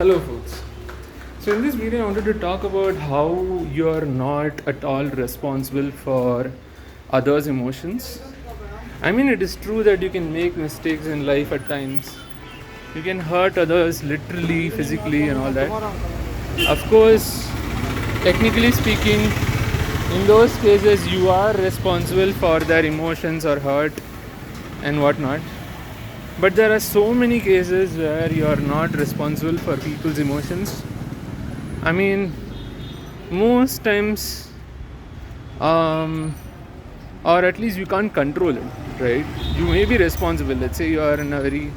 Hello, folks. So, in this video, I wanted to talk about how you're not at all responsible for others' emotions. I mean, it is true that you can make mistakes in life at times. You can hurt others literally, physically, and all that. Of course, technically speaking, in those cases, you are responsible for their emotions or hurt and whatnot. But there are so many cases where you are not responsible for people's emotions. I mean, most times, or at least you can't control it, right? You may be responsible. Let's say you are in a very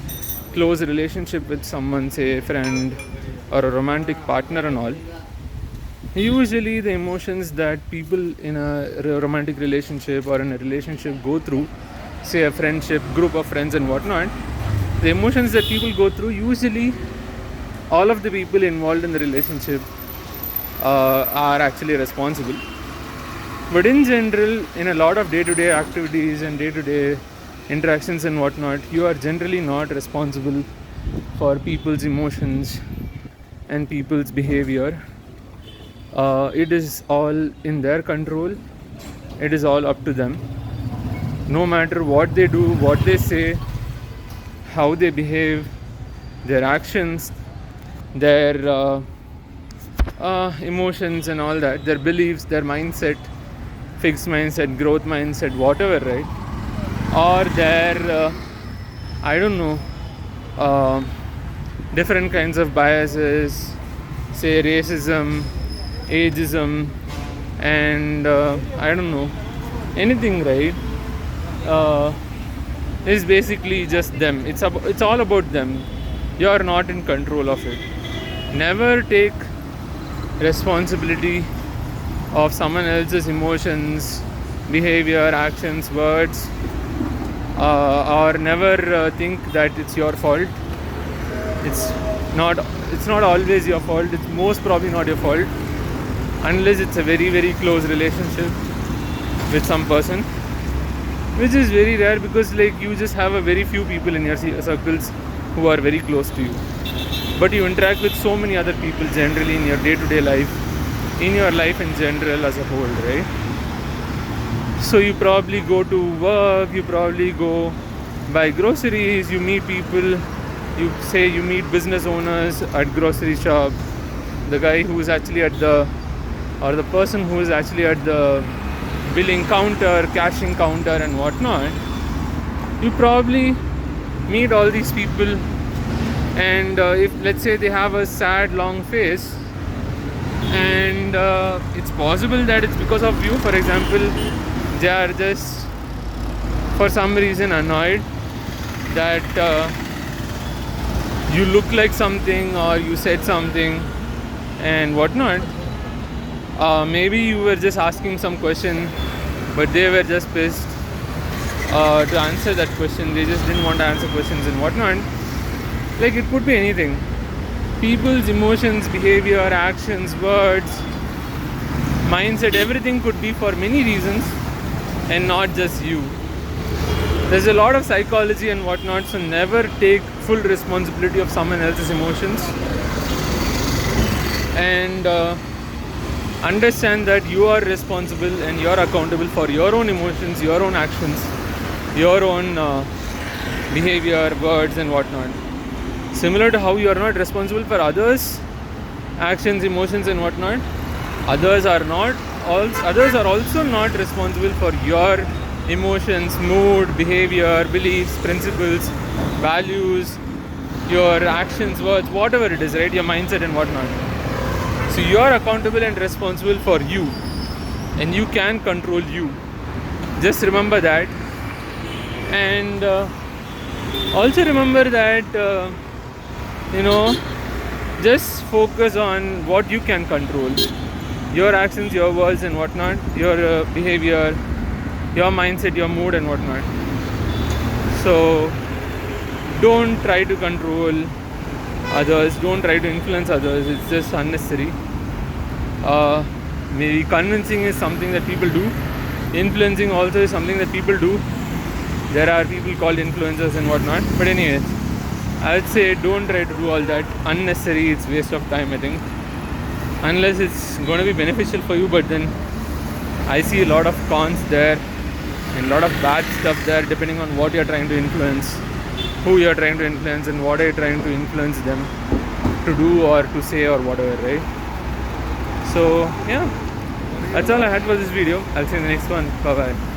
close relationship with someone, say a friend or a romantic partner and all. Usually, the emotions that people in a romantic relationship or in a relationship go through, say a friendship, group of friends, and whatnot, the emotions that people go through, usually all of the people involved in the relationship are actually responsible. But in general, in a lot of day-to-day activities and day-to-day interactions and whatnot, you are generally not responsible for people's emotions and people's behavior. It is all in their control. It is all up to them. No matter what they do, what they say, how they behave, their actions, their emotions and all that, their beliefs, their mindset, fixed mindset, growth mindset, whatever, right? Or their, I don't know, different kinds of biases, say racism, ageism, and I don't know, anything, right? Is basically just them. It's all about them. You are not in control of it. Never take responsibility of someone else's emotions, behavior, actions, words, or never think that it's your fault. It's not. It's not always your fault. It's most probably not your fault, unless it's a very, very close relationship with some person, which is very rare because you just have a very few people in your circles who are very close to you. But you interact with so many other people generally in your day-to-day life, in your life in general as a whole, right? So you probably go to work, you probably go buy groceries, you meet people, you say you meet business owners at grocery shop, the guy who is actually at the, or the person who is actually at the billing counter, cashing counter and whatnot. You probably meet all these people, and if let's say they have a sad long face, and it's possible that it's because of you. For example, they are just for some reason annoyed that you look like something or you said something and whatnot. Maybe you were just asking some question, but they were just pissed to answer that question. They just didn't want to answer questions and whatnot. It could be anything. People's emotions, behavior, actions, words, mindset, everything could be for many reasons and not just you. There's a lot of psychology and whatnot, so never take full responsibility of someone else's emotions. And understand that you are responsible and you are accountable for your own emotions, your own actions, your own behavior, words and whatnot. Similar to how you are not responsible for others' actions, emotions and whatnot, others are also not responsible for your emotions, mood, behavior, beliefs, principles, values, your actions, words, whatever it is, right? Your mindset and whatnot. So you are accountable and responsible for you, and you can control you. Just remember that, and also remember that just focus on what you can control: your actions, your words and whatnot, your behavior, your mindset, your mood and whatnot. So don't try to control others, don't try to influence others. It's just unnecessary. Maybe convincing is something that people do. Influencing also is something that people do. There are people called influencers and whatnot. But anyways, I'd say don't try to do all that unnecessary. It's waste of time, I think, unless it's going to be beneficial for you. But then I see a lot of cons there and a lot of bad stuff there, depending on what you're trying to influence, who you're trying to influence, and what are you trying to influence them to do or to say or whatever, right? So yeah, that's all I had for this video. I'll see you in the next one. Bye bye.